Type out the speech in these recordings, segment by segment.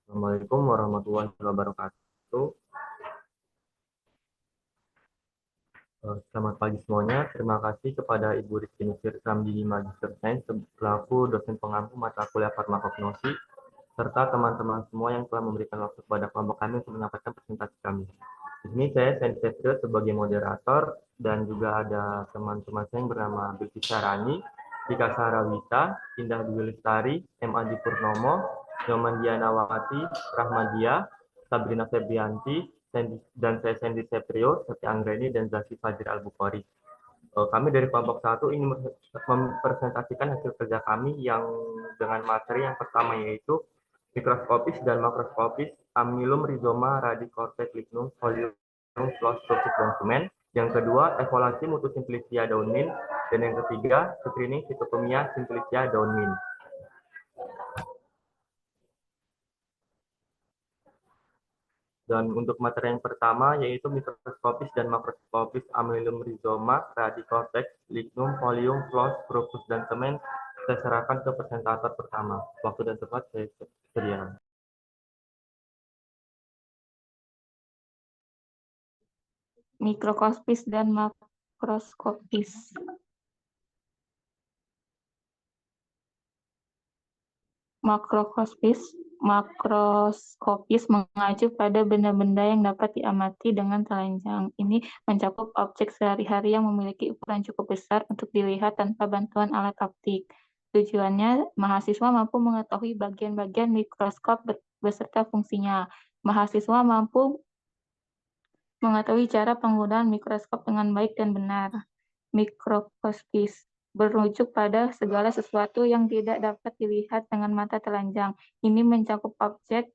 Assalamualaikum warahmatullahi wabarakatuh. Selamat pagi semuanya. Terima kasih kepada Ibu Rizky Nusir Ramdini Magister Sains selaku dosen pengampu mata kuliah farmakognosi serta teman-teman semua yang telah memberikan waktu kepada kelompok kami untuk menyampaikan presentasi kami. Di sini saya Sandy Setrio sebagai moderator dan juga ada teman-teman saya yang bernama Bilki Sarani, Tika Sarawita, Indah Dwi Lestari, M. Adi Purnomo, Nyoman Dianawati, Rahmadia, Sabrina Febrianti, dan saya Sandy Setrio, Seti Anggreni, dan Zaki Fajri Al-Bukhari. Kami dari kelompok 1 ingin mempresentasikan hasil kerja kami yang dengan materi yang pertama yaitu mikroskopis dan makroskopis amylum rhizoma radicortex lignum folium flos dan semen. Yang kedua, evaluasi mutu simplicia daun mint. Dan yang ketiga, screening Phytophthora simplicia daun mint. Dan untuk materi yang pertama yaitu mikroskopis dan makroskopis amylum rhizoma radicortex lignum folium flos dan semen. Saya serahkan ke presentator pertama. Waktu dan tempat saya sediakan. Mikroskopis dan makroskopis. Makroskopis mengacu pada benda-benda yang dapat diamati dengan telanjang. Ini mencakup objek sehari-hari yang memiliki ukuran cukup besar untuk dilihat tanpa bantuan alat optik. Tujuannya, mahasiswa mampu mengetahui bagian-bagian mikroskop beserta fungsinya. Mahasiswa mampu mengetahui cara penggunaan mikroskop dengan baik dan benar. Mikroskopis berujuk pada segala sesuatu yang tidak dapat dilihat dengan mata telanjang. Ini mencakup objek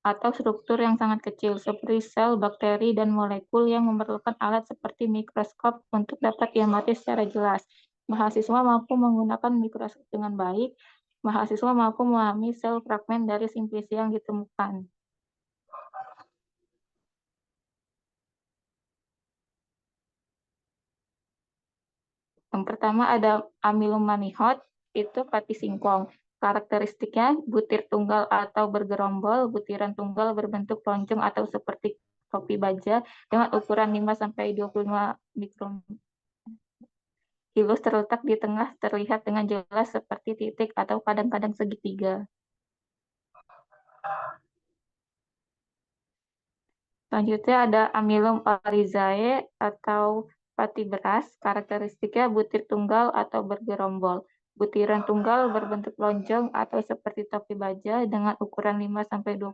atau struktur yang sangat kecil, seperti sel, bakteri, dan molekul yang memerlukan alat seperti mikroskop untuk dapat diamati secara jelas. Mahasiswa mampu menggunakan mikroskop dengan baik. Mahasiswa mampu memahami sel fragmen dari simplicia yang ditemukan. Yang pertama ada amylum manihot, itu pati singkong. Karakteristiknya butir tunggal atau bergerombol, butiran tunggal berbentuk lonjong atau seperti topi baja dengan ukuran 5-25 mikron. Hilus terletak di tengah, terlihat dengan jelas seperti titik atau kadang-kadang segitiga. Selanjutnya ada amylum oryzae atau pati beras, karakteristiknya butir tunggal atau bergerombol. Butiran tunggal berbentuk lonjong atau seperti topi baja dengan ukuran 5-25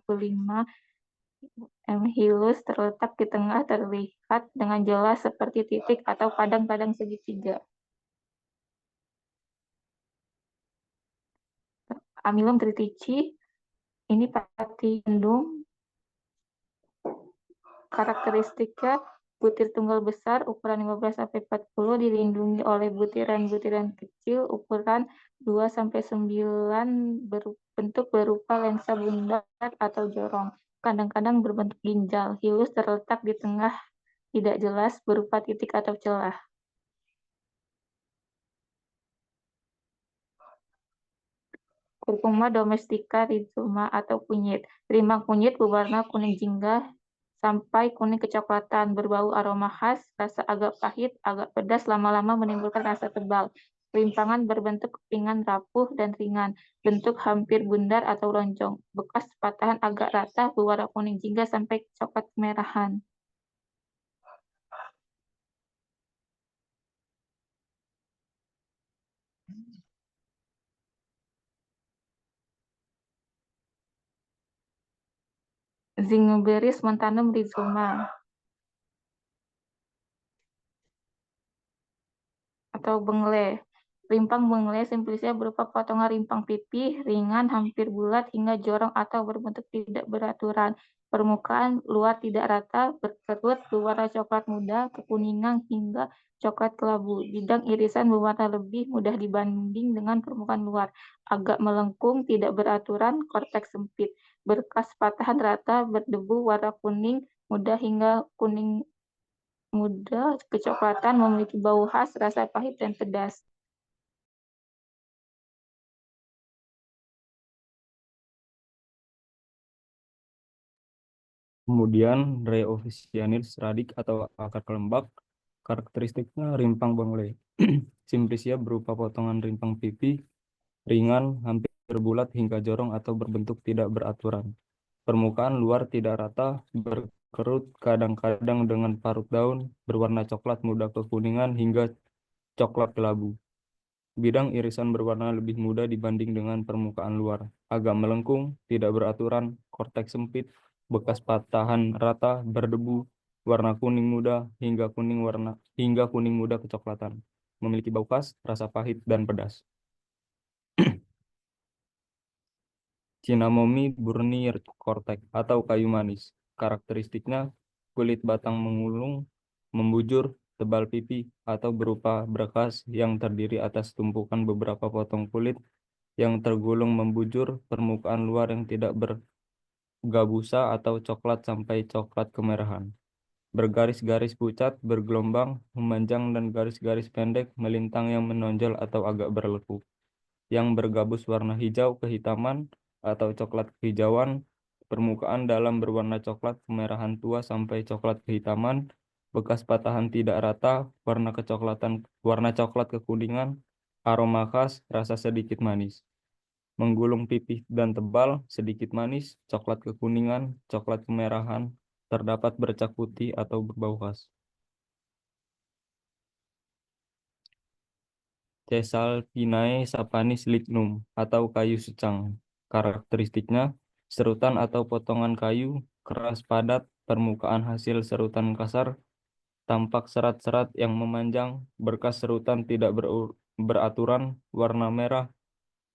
hilus terletak di tengah, terlihat dengan jelas seperti titik atau kadang-kadang segitiga. Amylum tritici, ini pati gandum. Karakteristiknya butir tunggal besar ukuran 15-40 dilindungi oleh butiran-butiran kecil ukuran 2-9 berbentuk berupa lensa bundar atau jorong. Kadang-kadang berbentuk ginjal. Hilus terletak di tengah, tidak jelas, berupa titik atau celah. Curcuma domestica rhizoma atau kunyit. Rimbang kunyit berwarna kuning jingga sampai kuning kecoklatan, berbau aroma khas, rasa agak pahit, agak pedas, lama-lama menimbulkan rasa tebal. Rimpangan berbentuk kepingan rapuh dan ringan, bentuk hampir bundar atau lonjong. Bekas patahan agak rata, berwarna kuning jingga sampai coklat kemerahan. Zingoberis montanum rhizoma atau bengle. Rimpang bengle simplicia berupa potongan rimpang pipih, ringan, hampir bulat, hingga jorong atau berbentuk tidak beraturan. Permukaan luar tidak rata, berkerut, berwarna coklat muda, kekuningan, hingga coklat kelabu. Bidang irisan berwarna lebih mudah dibanding dengan permukaan luar. Agak melengkung, tidak beraturan, korteks sempit. Berkas patahan rata, berdebu, warna kuning muda hingga kuning muda, kecoklatan, memiliki bau khas, rasa pahit dan pedas. Kemudian Reofficianis radix atau akar kelembab, karakteristiknya rimpang bengle. Simplicia berupa potongan rimpang pipi, ringan, hampir bulat hingga jorong atau berbentuk tidak beraturan. Permukaan luar tidak rata, berkerut, kadang-kadang dengan parut daun, berwarna coklat muda kekuningan hingga coklat kelabu. Bidang irisan berwarna lebih muda dibanding dengan permukaan luar. Agak melengkung, tidak beraturan, korteks sempit, bekas patahan rata, berdebu, warna kuning muda hingga kuning muda kecoklatan. Memiliki bau khas, rasa pahit dan pedas. Cinamomi burni kortek atau kayu manis. Karakteristiknya kulit batang mengulung, membujur, tebal pipi, atau berupa berkas yang terdiri atas tumpukan beberapa potong kulit yang tergulung membujur, permukaan luar yang tidak bergabusa atau coklat sampai coklat kemerahan. Bergaris-garis pucat, bergelombang, memanjang dan garis-garis pendek melintang yang menonjol atau agak berlekuk yang bergabus warna hijau kehitaman atau coklat kehijauan, permukaan dalam berwarna coklat kemerahan tua sampai coklat kehitaman, bekas patahan tidak rata, warna coklat kekuningan, aroma khas, rasa sedikit manis. Menggulung pipih dan tebal, sedikit manis, coklat kekuningan, coklat kemerahan, terdapat bercak putih atau berbau khas. Caesalpinae sapanis lignum atau kayu secang. Karakteristiknya, serutan atau potongan kayu, keras padat, permukaan hasil serutan kasar, tampak serat-serat yang memanjang, berkas serutan tidak beraturan, warna merah,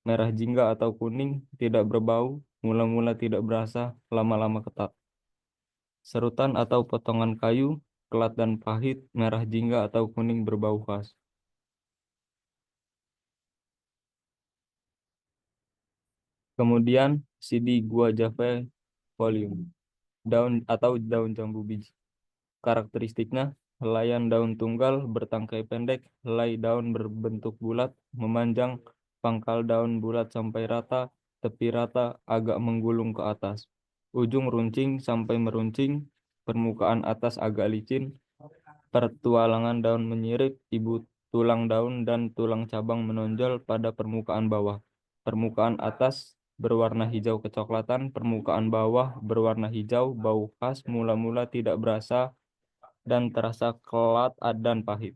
merah jingga atau kuning, tidak berbau, mula-mula tidak berasa, lama-lama ketat. Serutan atau potongan kayu, kelat dan pahit, merah jingga atau kuning berbau khas. Kemudian CD Guajave Folium, daun atau daun jambu biji. Karakteristiknya, helaian daun tunggal bertangkai pendek, helai daun berbentuk bulat, memanjang, pangkal daun bulat sampai rata, tepi rata, agak menggulung ke atas. Ujung runcing sampai meruncing, permukaan atas agak licin, pertualangan daun menyirip, ibu tulang daun dan tulang cabang menonjol pada permukaan bawah. Permukaan atas berwarna hijau kecoklatan, permukaan bawah berwarna hijau, bau khas mula-mula tidak berasa dan terasa kelat dan pahit.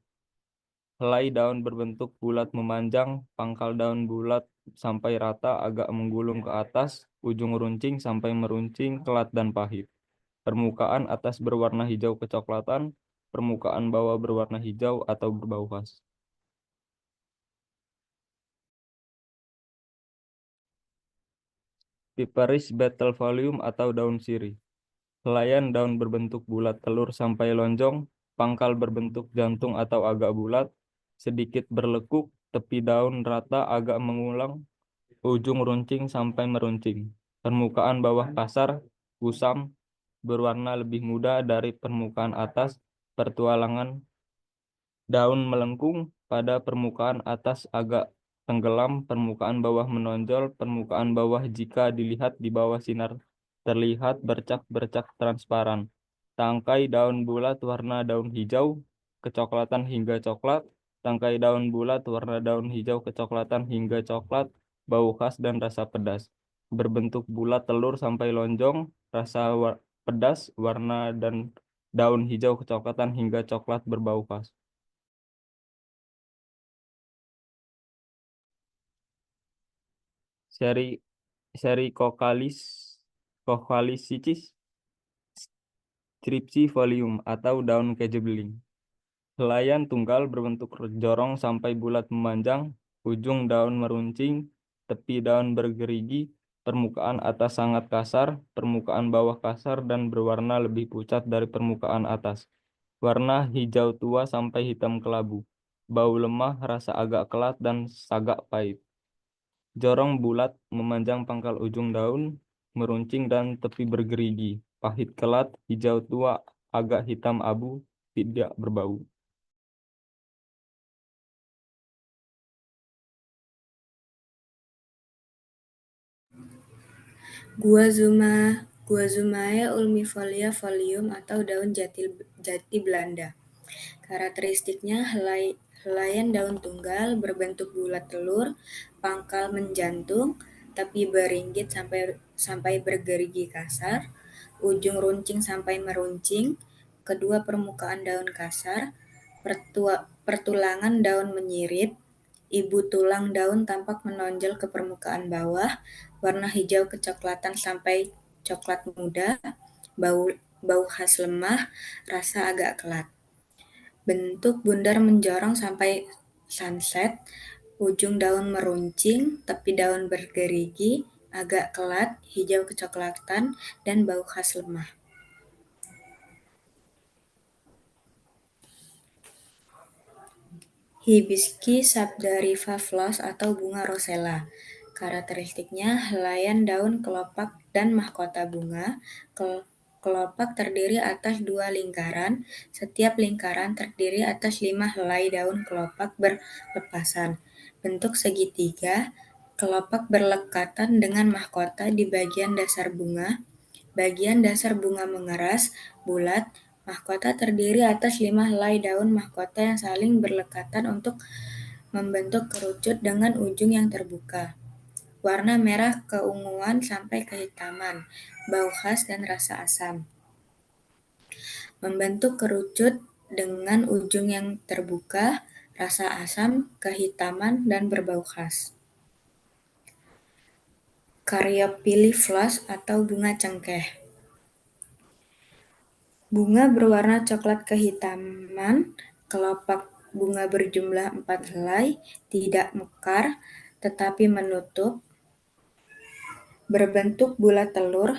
Helai daun berbentuk bulat memanjang, pangkal daun bulat sampai rata agak menggulung ke atas, ujung runcing sampai meruncing, kelat dan pahit. Permukaan atas berwarna hijau kecoklatan, permukaan bawah berwarna hijau atau berbau khas. Piperis betelvolium atau daun sirih. Helaian daun berbentuk bulat telur sampai lonjong, pangkal berbentuk jantung atau agak bulat, sedikit berlekuk, tepi daun rata agak mengulang, ujung runcing sampai meruncing. Permukaan bawah kasar, kusam, berwarna lebih muda dari permukaan atas, pertualangan daun melengkung, pada permukaan atas agak tenggelam, permukaan bawah menonjol, permukaan bawah jika dilihat di bawah sinar terlihat bercak-bercak transparan. Tangkai daun bulat warna daun hijau, kecoklatan hingga coklat. Tangkai daun bulat warna daun hijau kecoklatan hingga coklat, bau khas dan rasa pedas. Berbentuk bulat telur sampai lonjong, pedas, warna dan daun hijau kecoklatan hingga coklat berbau khas. Seri seri Cocalicis stripsifolium atau daun keju beling. Helaian tunggal berbentuk jorong sampai bulat memanjang, ujung daun meruncing, tepi daun bergerigi, permukaan atas sangat kasar, permukaan bawah kasar dan berwarna lebih pucat dari permukaan atas. Warna hijau tua sampai hitam kelabu. Bau lemah, rasa agak kelat dan sagak pahit. Jorong bulat, memanjang pangkal ujung daun, meruncing dan tepi bergerigi. Pahit kelat, hijau tua, agak hitam abu, tidak berbau. Gua Zuma Guazumae ulmifolia folium atau daun jati Belanda. Karakteristiknya helaian daun tunggal berbentuk bulat telur, pangkal menjantung, tapi beringgit sampai bergerigi kasar, ujung runcing sampai meruncing, kedua permukaan daun kasar, pertulangan daun menyirip, ibu tulang daun tampak menonjol ke permukaan bawah, warna hijau kecoklatan sampai coklat muda, bau khas lemah, rasa agak kelat. Bentuk bundar menjorong sampai sunset, ujung daun meruncing, tepi daun bergerigi, agak kelat, hijau kecoklatan, dan bau khas lemah. Hibiscus sabdarifa Flos atau bunga rosella. Karakteristiknya helaian daun kelopak dan mahkota bunga. Kelopak terdiri atas 2 lingkaran, setiap lingkaran terdiri atas 5 helai daun kelopak berlepasan. Bentuk segitiga, kelopak berlekatan dengan mahkota di bagian dasar bunga. Bagian dasar bunga mengeras, bulat. Mahkota terdiri atas 5 helai daun mahkota yang saling berlekatan untuk membentuk kerucut dengan ujung yang terbuka. Warna merah keunguan sampai kehitaman, bau khas dan rasa asam. Membentuk kerucut dengan ujung yang terbuka, rasa asam, kehitaman, dan berbau khas. Caryophylla Flos atau bunga cengkeh. Bunga berwarna coklat kehitaman, kelopak bunga berjumlah 4 helai, tidak mekar, tetapi menutup, berbentuk bulat telur,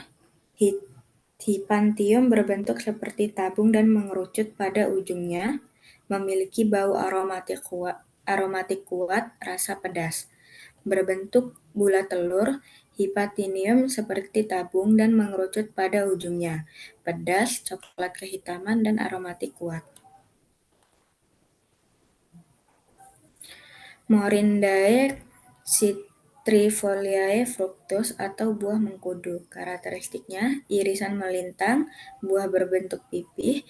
hipantium berbentuk seperti tabung dan mengerucut pada ujungnya, memiliki bau aromatik kuat, rasa pedas. Berbentuk bulat telur, hipantinium seperti tabung dan mengerucut pada ujungnya, pedas, coklat kehitaman, dan aromatik kuat. Morindae citrifoliae fructus atau buah mengkudu. Karakteristiknya irisan melintang, buah berbentuk pipih,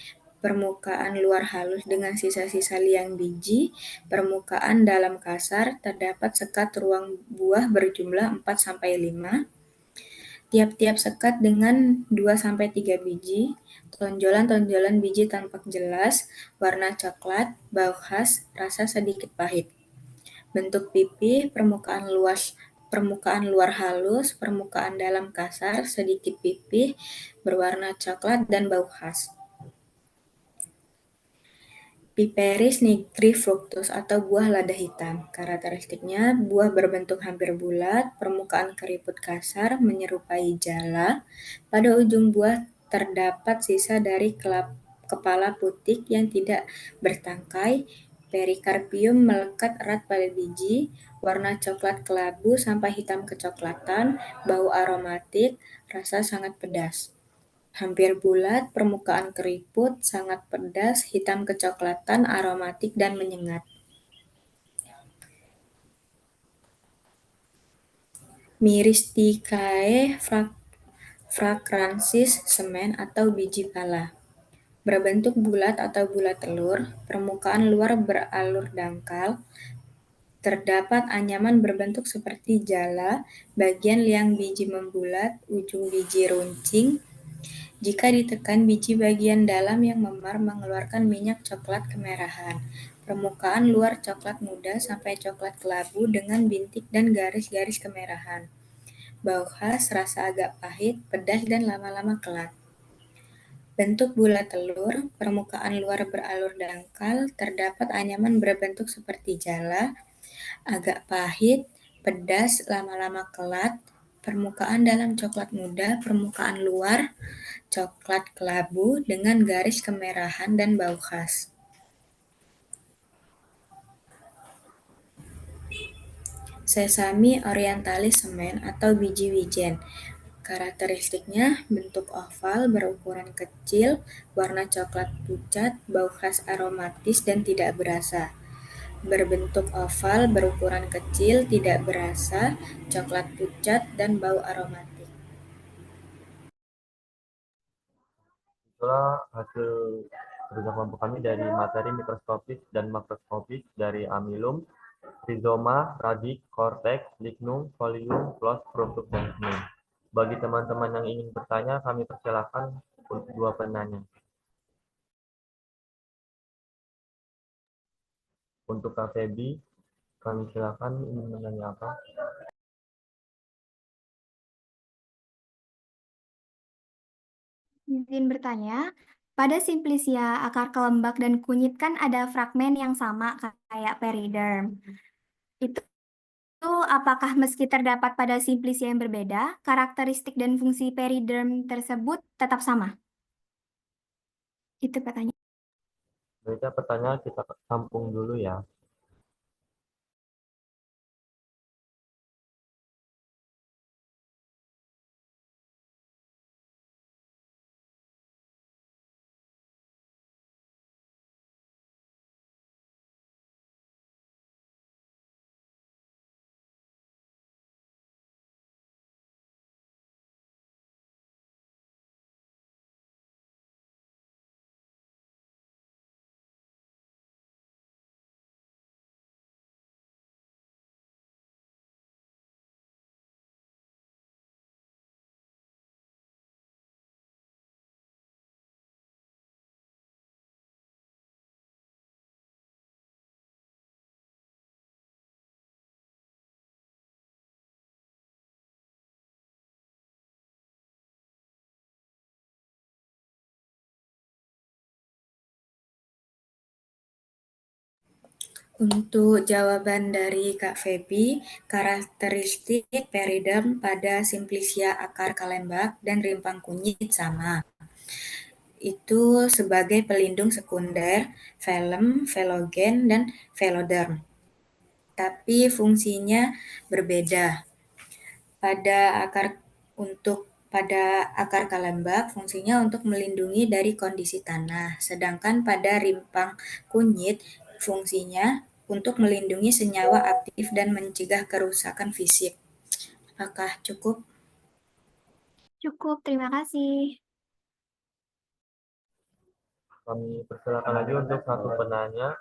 permukaan luar halus dengan sisa-sisa liang biji, permukaan dalam kasar, terdapat sekat ruang buah berjumlah 4-5, tiap-tiap sekat dengan 2-3 biji, tonjolan-tonjolan biji tampak jelas, warna coklat, bau khas, rasa sedikit pahit. Bentuk pipih, permukaan luar halus, permukaan dalam kasar, sedikit pipih, berwarna coklat dan bau khas. Piperis nigrifructus atau buah lada hitam. Karakteristiknya buah berbentuk hampir bulat, permukaan keriput kasar, menyerupai jala. Pada ujung buah terdapat sisa dari kepala putik yang tidak bertangkai. Perikarpium melekat erat pada biji, warna coklat kelabu sampai hitam kecoklatan, bau aromatik, rasa sangat pedas. Hampir bulat, permukaan keriput, sangat pedas, hitam kecoklatan, aromatik, dan menyengat. Myristicae fragransis semen atau biji pala. Berbentuk bulat atau bulat telur, permukaan luar beralur dangkal, terdapat anyaman berbentuk seperti jala, bagian liang biji membulat, ujung biji runcing. Jika ditekan, biji bagian dalam yang memar mengeluarkan minyak coklat kemerahan. Permukaan luar coklat muda sampai coklat kelabu dengan bintik dan garis-garis kemerahan. Bau khas, rasa agak pahit, pedas, dan lama-lama kelat. Bentuk bulat telur, permukaan luar beralur dangkal, terdapat anyaman berbentuk seperti jala, agak pahit, pedas, lama-lama kelat, permukaan dalam coklat muda, permukaan luar coklat kelabu dengan garis kemerahan dan bau khas. Sesame orientalis semen atau biji wijen. Karakteristiknya bentuk oval, berukuran kecil, warna coklat pucat, bau khas aromatis dan tidak berasa. Berbentuk oval, berukuran kecil, tidak berasa, coklat pucat, dan bau aromatis. itulah hasil kerja kelompok kami dari materi mikroskopis dan makroskopis dari amilum, rizoma, radix, korteks, lignum, folium, flos, proflux, dan semen. Bagi teman-teman yang ingin bertanya, kami persilakan untuk dua penanya. Untuk Kak Febi, kami silakan ingin menanya apa? Izin bertanya, pada Simplicia, akar kelembak dan kunyit kan ada fragmen yang sama kayak periderm. Itu apakah meski terdapat pada Simplicia yang berbeda, karakteristik dan fungsi periderm tersebut tetap sama? Itu pertanyaan. Berarti pertanyaan kita tampung dulu ya. Untuk jawaban dari Kak Febi, karakteristik periderm pada Simplicia akar kalembak dan rimpang kunyit sama. Itu sebagai pelindung sekunder, velum, velogen, dan veloderm. Tapi fungsinya berbeda. Pada akar kalembak fungsinya untuk melindungi dari kondisi tanah, sedangkan pada rimpang kunyit fungsinya untuk melindungi senyawa aktif dan mencegah kerusakan fisik. Apakah cukup? Cukup, terima kasih. Kami persilakan lagi untuk satu penanya.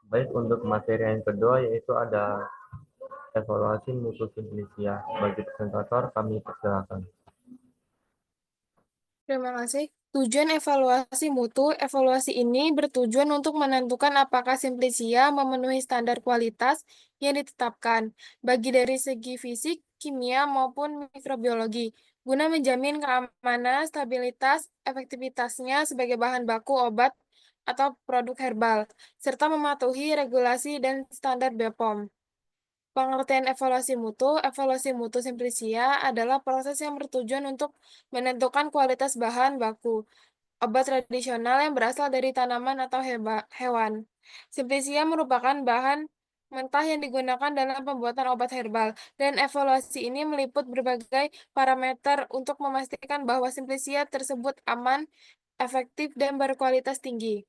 Baik, untuk materi yang kedua yaitu ada evaluasi mutu Simplicia. Bagi presentator kami persilakan. Terima kasih. Tujuan evaluasi ini bertujuan untuk menentukan apakah Simplicia memenuhi standar kualitas yang ditetapkan, bagi dari segi fisik, kimia, maupun mikrobiologi, guna menjamin keamanan, stabilitas, efektivitasnya sebagai bahan baku obat atau produk herbal, serta mematuhi regulasi dan standar BPOM. Pengertian evaluasi mutu Simplicia adalah proses yang bertujuan untuk menentukan kualitas bahan baku obat tradisional yang berasal dari tanaman atau hewan. Simplicia merupakan bahan mentah yang digunakan dalam pembuatan obat herbal, dan evaluasi ini meliput berbagai parameter untuk memastikan bahwa Simplicia tersebut aman, efektif, dan berkualitas tinggi.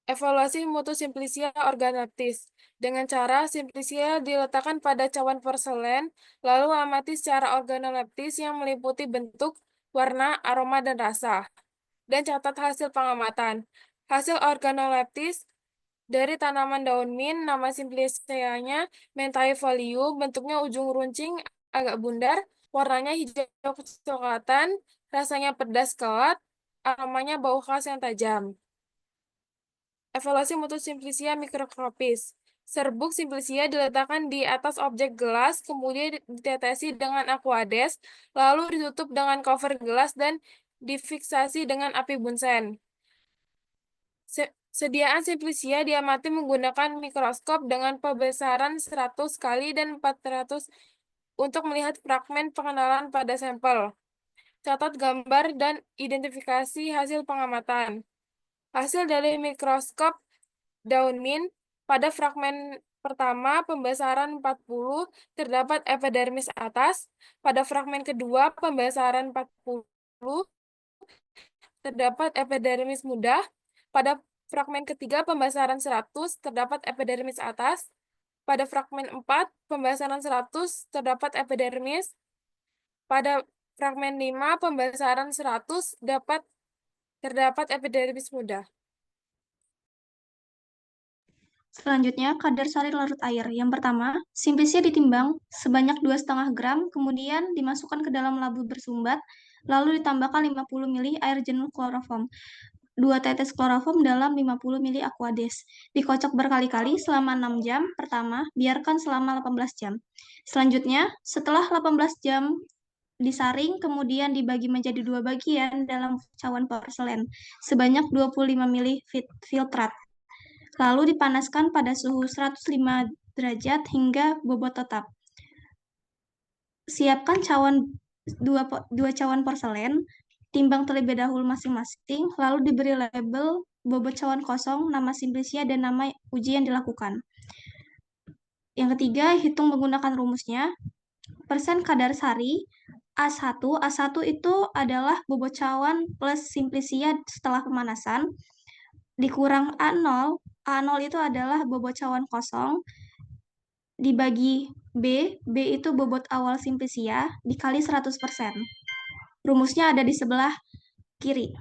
Evaluasi mutu simplisia organoleptis. Dengan cara simplisia diletakkan pada cawan porselen, lalu amati secara organoleptis yang meliputi bentuk, warna, aroma, dan rasa. Dan catat hasil pengamatan. Hasil organoleptis dari tanaman daun mint, nama simplisianya mentai folio, bentuknya ujung runcing, agak bundar, warnanya hijau kecoklatan, rasanya pedas kelat, aromanya bau khas yang tajam. Evaluasi mutu simplisia mikroskopis. Serbuk simplisia diletakkan di atas objek gelas, kemudian ditetesi dengan aquades, lalu ditutup dengan cover gelas dan difiksasi dengan api bunsen. Sediaan simplisia diamati menggunakan mikroskop dengan pembesaran 100 kali dan 400 untuk melihat fragmen pengenalan pada sampel. Catat gambar dan identifikasi hasil pengamatan. Hasil dari mikroskop daun mint, pada fragmen pertama pembesaran 40 terdapat epidermis atas, pada fragmen kedua pembesaran 40 terdapat epidermis mudah, pada fragmen ketiga pembesaran 100 terdapat epidermis atas, pada fragmen 4 pembesaran 100 terdapat epidermis, pada fragmen 5 pembesaran 100 terdapat epidermis mudah. Selanjutnya, kadar sari larut air. Yang pertama, simplisia ditimbang sebanyak 2,5 gram, kemudian dimasukkan ke dalam labu bersumbat, lalu ditambahkan 50 ml air jenuh kloroform. 2 tetes kloroform dalam 50 ml aquades. Dikocok berkali-kali selama 6 jam. Pertama, biarkan selama 18 jam. Selanjutnya, setelah 18 jam disaring, kemudian dibagi menjadi 2 bagian dalam cawan porselen sebanyak 25 ml filtrat. Lalu dipanaskan pada suhu 105 derajat hingga bobot tetap. Siapkan dua cawan porselen, timbang terlebih dahulu masing-masing, lalu diberi label bobot cawan kosong, nama simplisia, dan nama uji yang dilakukan. Yang ketiga, hitung menggunakan rumusnya. Persen kadar sari A1. A1 itu adalah bobot cawan plus simplisia setelah pemanasan, dikurang A0. A0 itu adalah bobot cawan kosong, dibagi B. B itu bobot awal simplisia, dikali 100%. Rumusnya ada di sebelah kiri.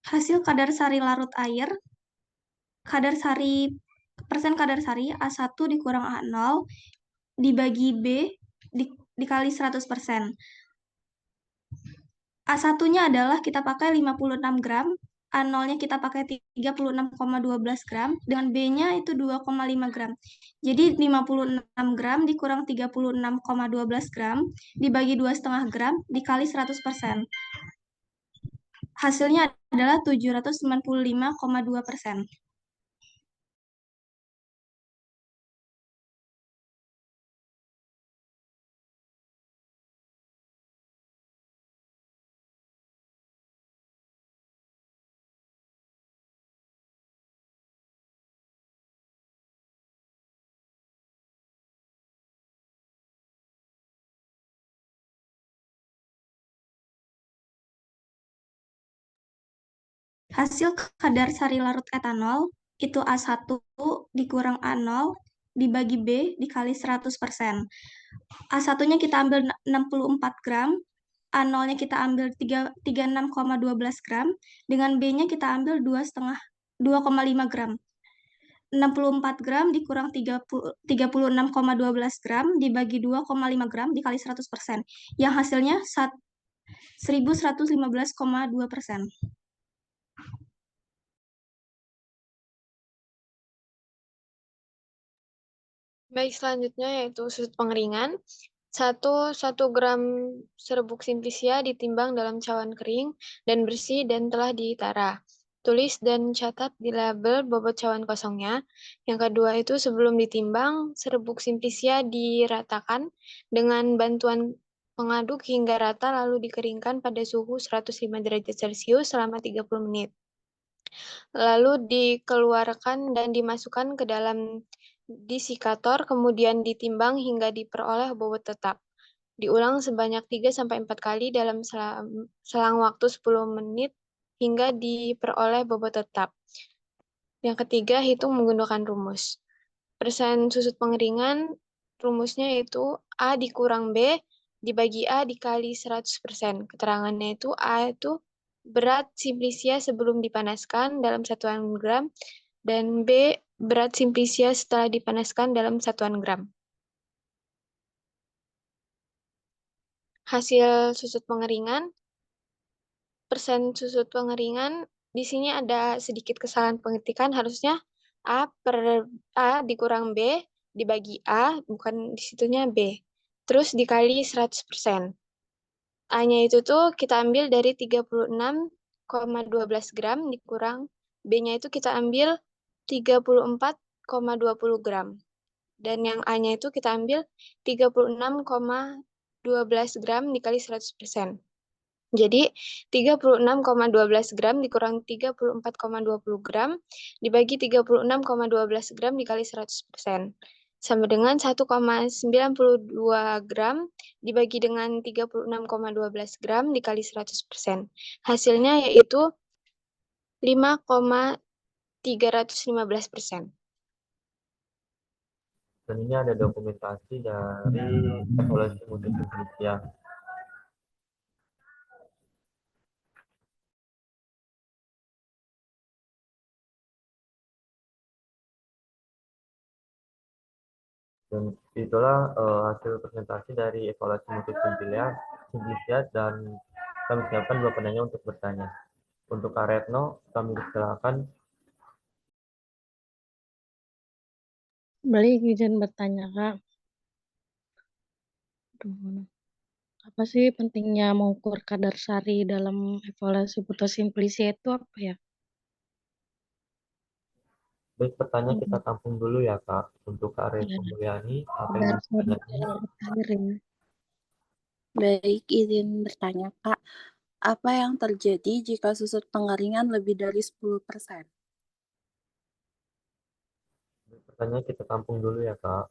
Hasil kadar sari larut air, persen kadar sari A1 dikurang A0 dibagi B dikali 100%. A1-nya adalah kita pakai 56 gram, A0-nya kita pakai 36,12 gram, dengan B-nya itu 2,5 gram. Jadi 56 gram dikurang 36,12 gram dibagi 2,5 gram dikali 100%. Hasilnya adalah 795,2%. Hasil kadar sari larut etanol itu A1 dikurang A0 dibagi B dikali 100%. A1-nya kita ambil 64 gram, A0-nya kita ambil 36,12 gram, dengan B-nya kita ambil 2,5 gram. 64 gram dikurang 36,12 gram dibagi 2,5 gram dikali 100%. Yang hasilnya 1115,2%. Baik, selanjutnya yaitu sudut pengeringan. 1 gram serbuk simplisia ditimbang dalam cawan kering dan bersih dan telah ditara. Tulis dan catat di label bobot cawan kosongnya. Yang kedua itu sebelum ditimbang, serbuk simplisia diratakan dengan bantuan pengaduk hingga rata lalu dikeringkan pada suhu 105 derajat Celcius selama 30 menit. lalu dikeluarkan dan dimasukkan ke dalam disikator, kemudian ditimbang hingga diperoleh bobot tetap. Diulang sebanyak 3-4 kali dalam selang waktu 10 menit hingga diperoleh bobot tetap. Yang ketiga, hitung menggunakan rumus. Persen susut pengeringan, rumusnya itu A dikurang B dibagi A dikali 100%. Keterangannya itu A itu berat simplisia sebelum dipanaskan dalam satuan gram, dan B berat simplisia setelah dipanaskan dalam satuan gram. Hasil susut pengeringan, persen susut pengeringan, di sini ada sedikit kesalahan pengetikan, harusnya A dikurang B dibagi A, bukan disitunya B. Terus dikali 100%. A-nya itu tuh kita ambil dari 36,12 gram dikurang B-nya itu kita ambil 34,20 gram. Dan yang A-nya itu kita ambil 36,12 gram dikali 100%. Jadi 36,12 gram dikurang 34,20 gram dibagi 36,12 gram dikali 100%. Sama dengan 1,92 gram dibagi dengan 36,12 gram dikali 100%. Hasilnya yaitu 5,315%. Dan ini ada dokumentasi dari evaluasi mutu simplisia. Dan itulah hasil presentasi dari evaluasi mutu simplisia, dan kami siapkan 2 penanya untuk bertanya. Untuk Kak Retno, kami silakan. Balik izin bertanya, Kak. Apa sih pentingnya mengukur kadar sari dalam evaluasi fotosimplisia itu apa ya? Baik, pertanyaan kita tampung dulu ya, Kak. Untuk Kak Retno Mulyani, apa yang Kadar sari ditanyakan? air ya. Baik, izin bertanya, Kak. Apa yang terjadi jika susut pengeringan lebih dari 10%? Pertanyaan kita tampung dulu ya, Kak.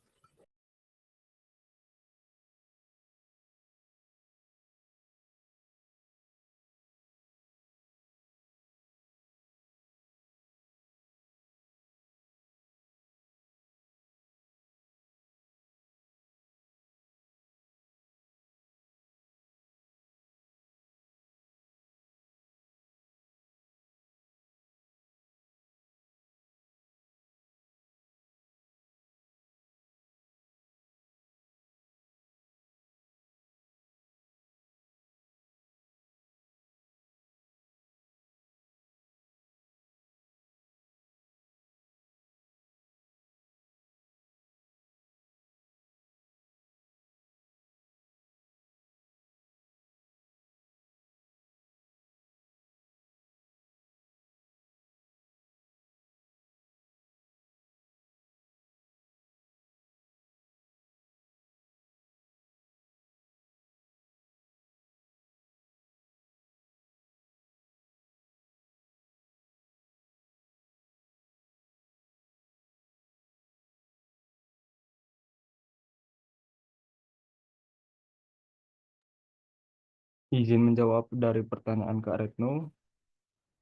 Izin menjawab dari pertanyaan Kak Retno.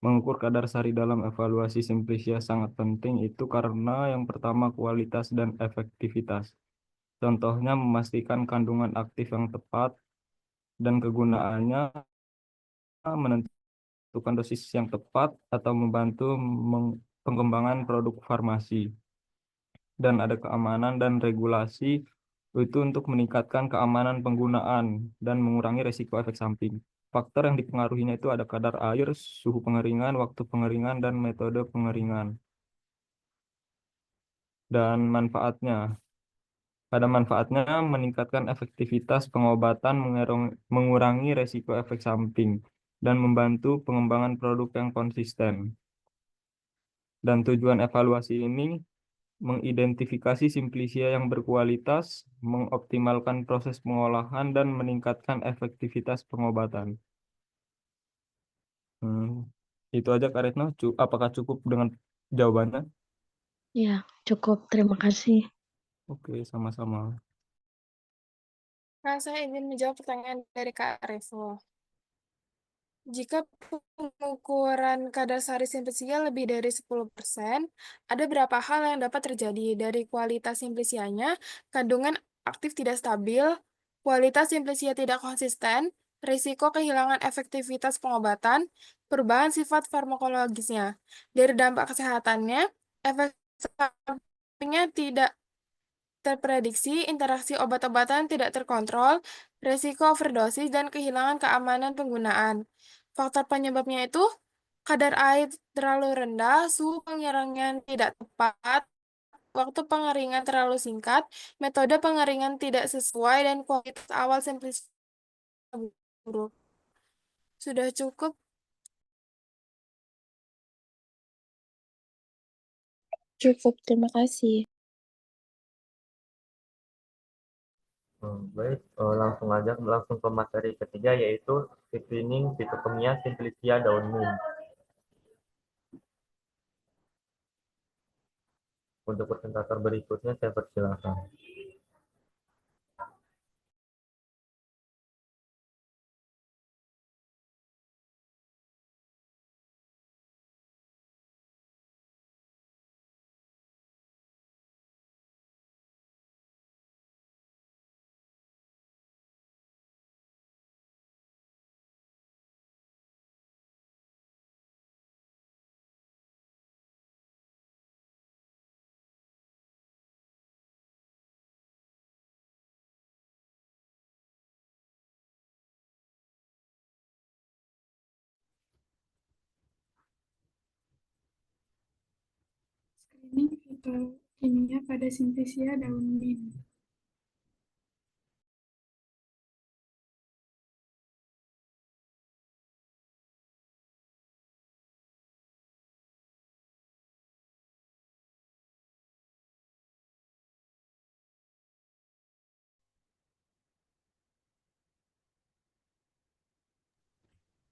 Mengukur kadar sari dalam evaluasi simplisia sangat penting itu karena yang pertama kualitas dan efektivitas. Contohnya memastikan kandungan aktif yang tepat dan kegunaannya menentukan dosis yang tepat atau membantu pengembangan produk farmasi. Dan ada keamanan dan regulasi itu untuk meningkatkan keamanan penggunaan dan mengurangi resiko efek samping. Faktor yang dipengaruhinya itu ada kadar air, suhu pengeringan, waktu pengeringan, dan metode pengeringan. Dan manfaatnya. Pada manfaatnya meningkatkan efektivitas pengobatan, mengurangi resiko efek samping, dan membantu pengembangan produk yang konsisten. Dan tujuan evaluasi ini mengidentifikasi simplisia yang berkualitas, mengoptimalkan proses pengolahan, dan meningkatkan efektivitas pengobatan. Itu aja Kak Retno. Apakah cukup dengan jawabannya? Ya, cukup. Terima kasih. Oke, sama-sama. Nah, saya ingin menjawab pertanyaan dari Kak Revo. Jika pengukuran kadar sari simplisia lebih dari 10%, ada beberapa hal yang dapat terjadi. Dari kualitas simplisianya, kandungan aktif tidak stabil, kualitas simplisia tidak konsisten, risiko kehilangan efektivitas pengobatan, perubahan sifat farmakologisnya. Dari dampak kesehatannya, efek sampingnya tidak terprediksi, interaksi obat-obatan tidak terkontrol, risiko overdosis, dan kehilangan keamanan penggunaan. Faktor penyebabnya itu kadar air terlalu rendah, suhu pengeringan tidak tepat, waktu pengeringan terlalu singkat, metode pengeringan tidak sesuai, dan kualitas awal simplifikasi buruk. Sudah cukup. Cukup, terima kasih. Baik, langsung ke materi ketiga yaitu screening fitokimia simplicia daun mint. Untuk presentator berikutnya saya persilakan. Screening fitokimia pada simplisia daun mint.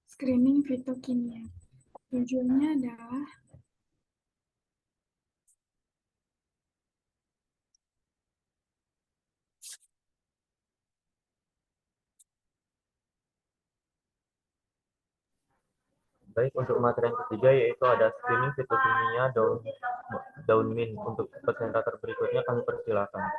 Screening fitokimia. Tujuannya adalah Baik, untuk materi yang ketiga yaitu ada screening fitokimia daun mint. Untuk presentator berikutnya kami persilakan.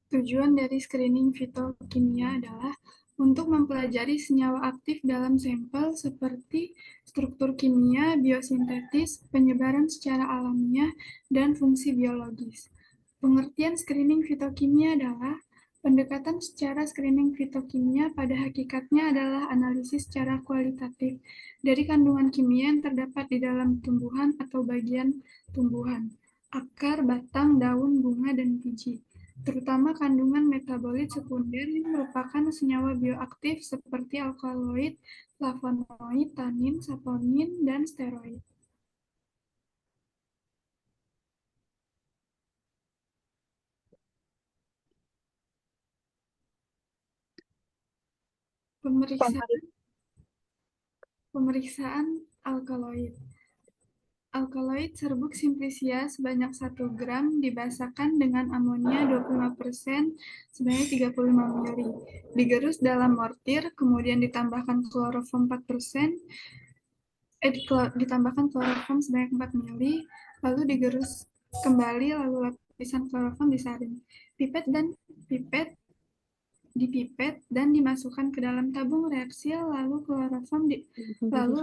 Tujuan dari screening fitokimia adalah untuk mempelajari senyawa aktif dalam sampel seperti struktur kimia, biosintetis, penyebaran secara alamiah, dan fungsi biologis. Pengertian screening fitokimia adalah pendekatan secara screening fitokimia pada hakikatnya adalah analisis secara kualitatif dari kandungan kimia yang terdapat di dalam tumbuhan atau bagian tumbuhan, akar, batang, daun, bunga, dan biji, terutama kandungan metabolit sekunder yang merupakan senyawa bioaktif seperti alkaloid, flavonoid, tanin, saponin, dan steroid. Pemeriksaan alkaloid. Alkaloid serbuk simplicia sebanyak 1 gram dibasahkan dengan amonia 25% sebanyak 35 ml. Digerus dalam mortir, kemudian ditambahkan kloroform 4%, ditambahkan kloroform sebanyak 4 ml, lalu digerus kembali, lalu lapisan kloroform disaring. Dipipet dan dimasukkan ke dalam tabung reaksil, lalu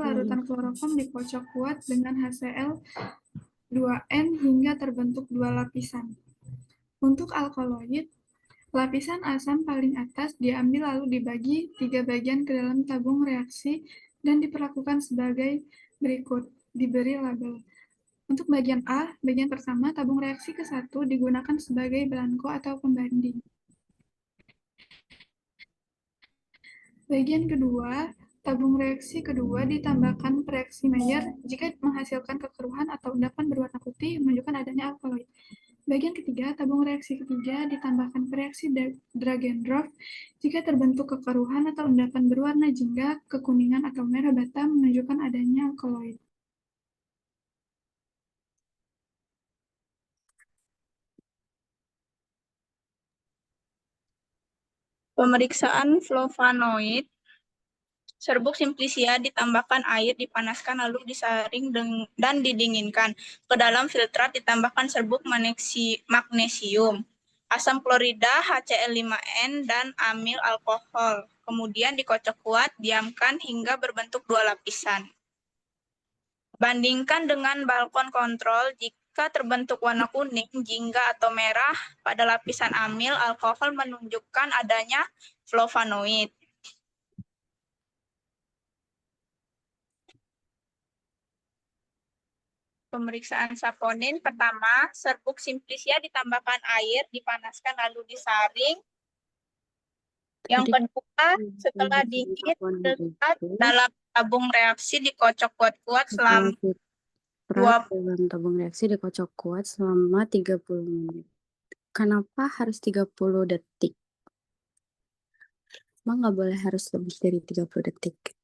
larutan kloroform dikocok kuat dengan HCl2n hingga terbentuk 2 lapisan. Untuk alkaloid, lapisan asam paling atas diambil lalu dibagi 3 bagian ke dalam tabung reaksi dan diperlakukan sebagai berikut, diberi label. Untuk bagian A, bagian pertama, tabung reaksi ke-1 digunakan sebagai belangko atau pembanding. Bagian kedua, tabung reaksi kedua ditambahkan pereaksi Mayer jika menghasilkan kekeruhan atau endapan berwarna putih menunjukkan adanya alkaloid. Bagian ketiga, tabung reaksi ketiga ditambahkan reaksi drag and drop jika terbentuk kekeruhan atau endapan berwarna jingga, kekuningan atau merah bata menunjukkan adanya alkaloid. Pemeriksaan flavonoid. Serbuk simplicia ditambahkan air, dipanaskan lalu disaring dan didinginkan. Ke dalam filtrat ditambahkan serbuk magnesium, asam klorida, HCl5N, dan amil alkohol. Kemudian dikocok kuat, diamkan hingga berbentuk 2 lapisan. Bandingkan dengan balkon kontrol, jika terbentuk warna kuning, jingga, atau merah pada lapisan amil alkohol menunjukkan adanya flavonoid. Pemeriksaan saponin pertama, serbuk simplicia ditambahkan air, dipanaskan lalu disaring. Yang kedua, setelah dingin, letak dalam tabung reaksi dikocok kuat-kuat selama dalam tabung reaksi dikocok kuat selama 30 menit. Kenapa harus 30 detik? Emang nggak boleh harus lebih dari 30 detik?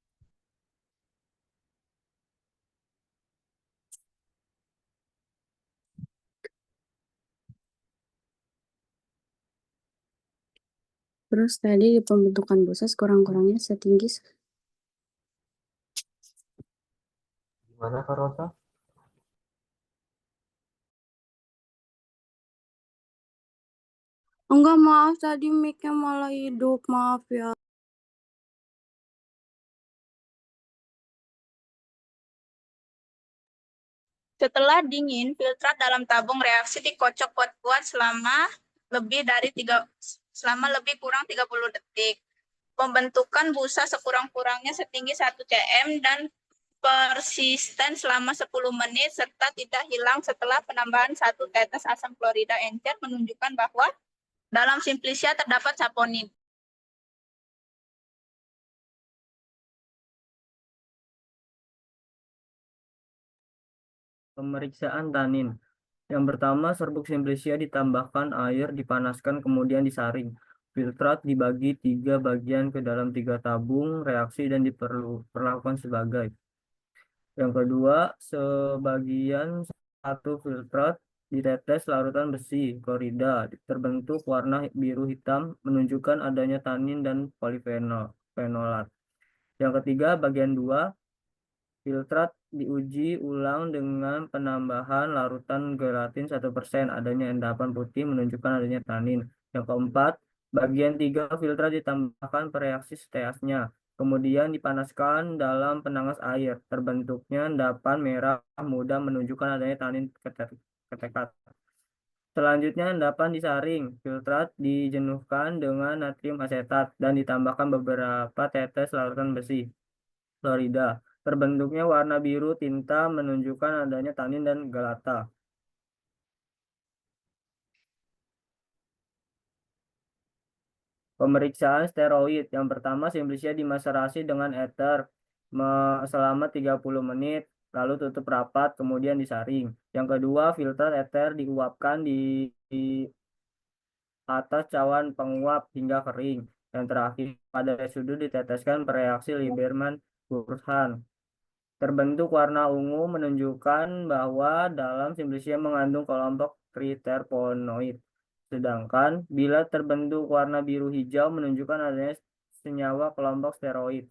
Terus tadi di pembentukan busa kurang-kurangnya setinggi Gimana Kak Rosa? Enggak, maaf tadi mic-nya malah hidup, maaf ya. Setelah dingin, filtrat dalam tabung reaksi dikocok kuat-kuat selama lebih kurang 30 detik. Pembentukan busa sekurang-kurangnya setinggi 1 cm dan persisten selama 10 menit serta tidak hilang setelah penambahan 1 tetes asam klorida encer menunjukkan bahwa dalam simplicia terdapat saponin. Pemeriksaan tanin. Yang pertama, serbuk simplicia ditambahkan air, dipanaskan, kemudian disaring. Filtrat dibagi 3 bagian ke dalam 3 tabung reaksi dan diperlakukan sebagai. Yang kedua, sebagian 1 filtrat ditetes larutan besi klorida terbentuk warna biru hitam menunjukkan adanya tanin dan polifenolat. Yang ketiga, bagian 2, filtrat diuji ulang dengan penambahan larutan gelatin 1%, adanya endapan putih menunjukkan adanya tanin. Yang keempat, bagian 3, filtrat ditambahkan pereaksi steasnya, kemudian dipanaskan dalam penanas air. Terbentuknya endapan merah muda menunjukkan adanya tanin ketekat. Selanjutnya endapan disaring, filtrat dijenuhkan dengan natrium asetat dan ditambahkan beberapa tetes larutan besi klorida. Terbentuknya warna biru tinta menunjukkan adanya tanin dan galata. Pemeriksaan steroid. Yang pertama, simplicia dimaserasi dengan eter selama 30 menit, lalu tutup rapat, kemudian disaring. Yang kedua, filter eter diuapkan di atas cawan penguap hingga kering. Yang terakhir, pada residu diteteskan pereaksi Lieberman-Burhan. Terbentuk warna ungu menunjukkan bahwa dalam simplicia mengandung kelompok triterpenoid. Sedangkan bila terbentuk warna biru hijau menunjukkan adanya senyawa kelompok steroid.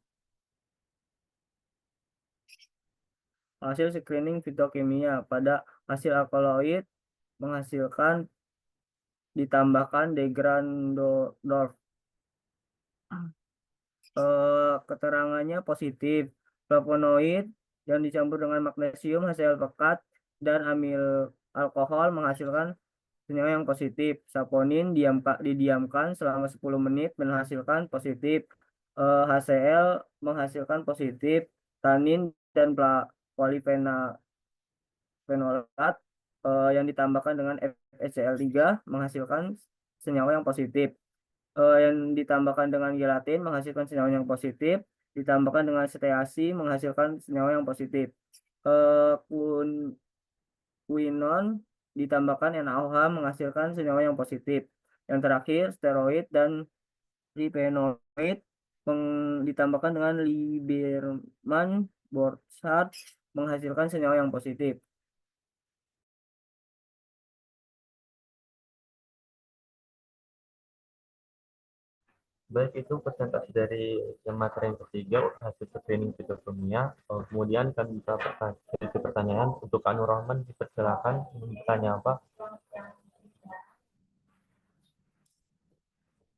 Hasil screening fitokimia pada hasil alkaloid menghasilkan ditambahkan degrandodorf. Keterangannya positif. Flavonoid yang dicampur dengan magnesium, hasil pekat, dan amil alkohol menghasilkan senyawa yang positif. Saponin didiamkan selama 10 menit menghasilkan positif. HCl menghasilkan positif. Tanin dan polifenolat yang ditambahkan dengan FeCl3 menghasilkan senyawa yang positif. Yang ditambahkan dengan gelatin menghasilkan senyawa yang positif, ditambahkan dengan steasi menghasilkan senyawa yang positif. Quinon ditambahkan NaOH menghasilkan senyawa yang positif. Yang terakhir, steroid dan tripenoid ditambahkan dengan Lieberman Borchardt menghasilkan senyawa yang positif. Baik, itu presentasi dari materi yang ketiga, hasil screening fitokimia. Kemudian kan bisa pertanyaan untuk Kak Nur Rahman, dipersilakan bertanya apa?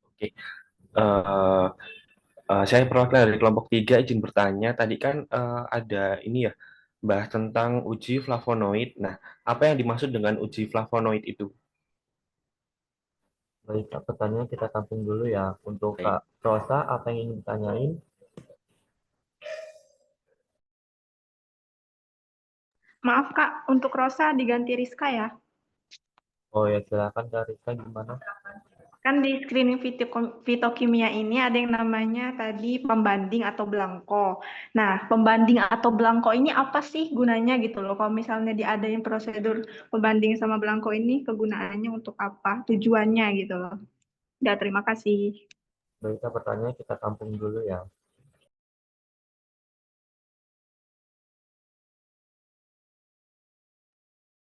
Oke. Saya perwakilan dari kelompok 3 izin bertanya. Tadi kan ada ini ya, bahas tentang uji flavonoid. Nah, apa yang dimaksud dengan uji flavonoid itu? Baik, Kak, pertanyaan kita tampung dulu ya. Untuk Kak Rosa, apa yang ingin ditanyain? Maaf Kak, untuk Rosa diganti Rizka ya. Oh ya, silakan Kak Rizka, gimana? Kan di screening fitokimia ini ada yang namanya tadi pembanding atau belangko. Nah, pembanding atau belangko ini apa sih gunanya gitu loh? Kalau misalnya diadain prosedur pembanding sama belangko ini, kegunaannya untuk apa? Tujuannya gitu loh. Ya, terima kasih. Baik, Kak, pertanyaan kita tampung dulu ya.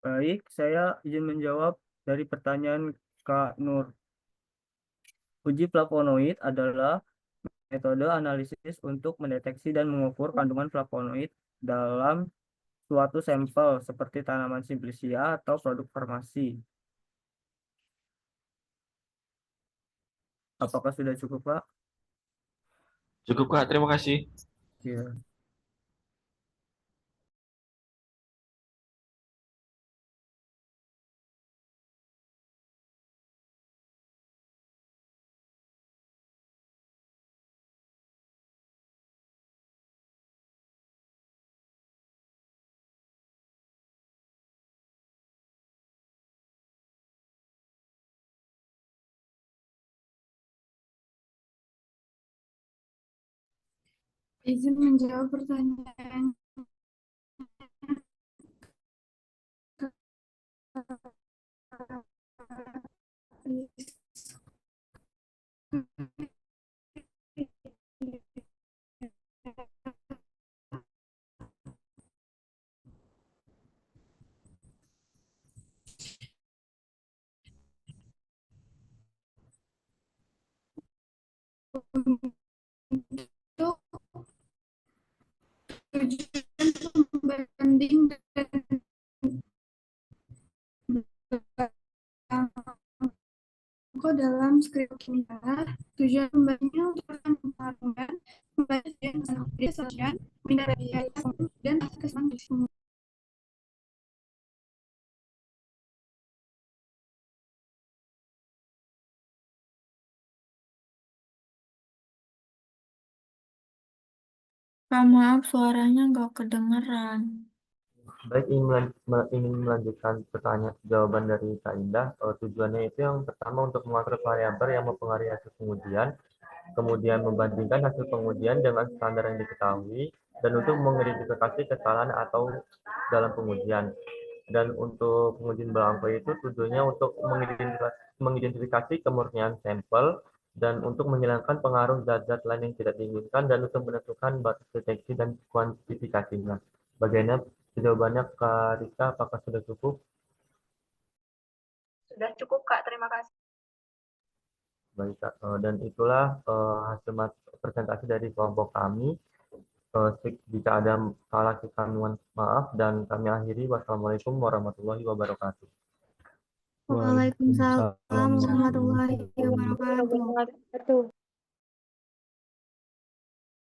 Baik, saya izin menjawab dari pertanyaan Kak Nur. Uji flavonoid adalah metode analisis untuk mendeteksi dan mengukur kandungan flavonoid dalam suatu sampel seperti tanaman simplicia atau produk farmasi. Apakah sudah cukup, Pak? Cukup, Kak. Terima kasih. Ya. Izin menjawab pertanyaan untuk tujuan pembanding dan belangko dalam skrip kimia. Tujuan pembandingnya untuk melakukan pembanding dengan mineral dan kesan. Maaf, suaranya nggak kedengeran. Baik, ingin melanjutkan pertanyaan jawaban dari Kak Indah. Tujuannya itu yang pertama untuk mengatur variabel yang mempengaruhi hasil pengujian, kemudian membandingkan hasil pengujian dengan standar yang diketahui, dan untuk mengidentifikasi kesalahan atau dalam pengujian. Dan untuk pengujian belangko itu tujuannya untuk mengidentifikasi kemurnian sampel dan untuk menghilangkan pengaruh zat-zat lain yang tidak diinginkan dan untuk menentukan batas deteksi dan kuantifikasinya. Bagaimana jawabannya Kak Rika, apakah sudah cukup? Sudah cukup Kak, terima kasih. Baik, Kak. Dan itulah hasil presentasi dari kelompok kami. Jika ada salah kita mohon maaf dan kami akhiri. Wassalamualaikum warahmatullahi wabarakatuh. Waalaikumsalam warahmatullahi wabarakatuh.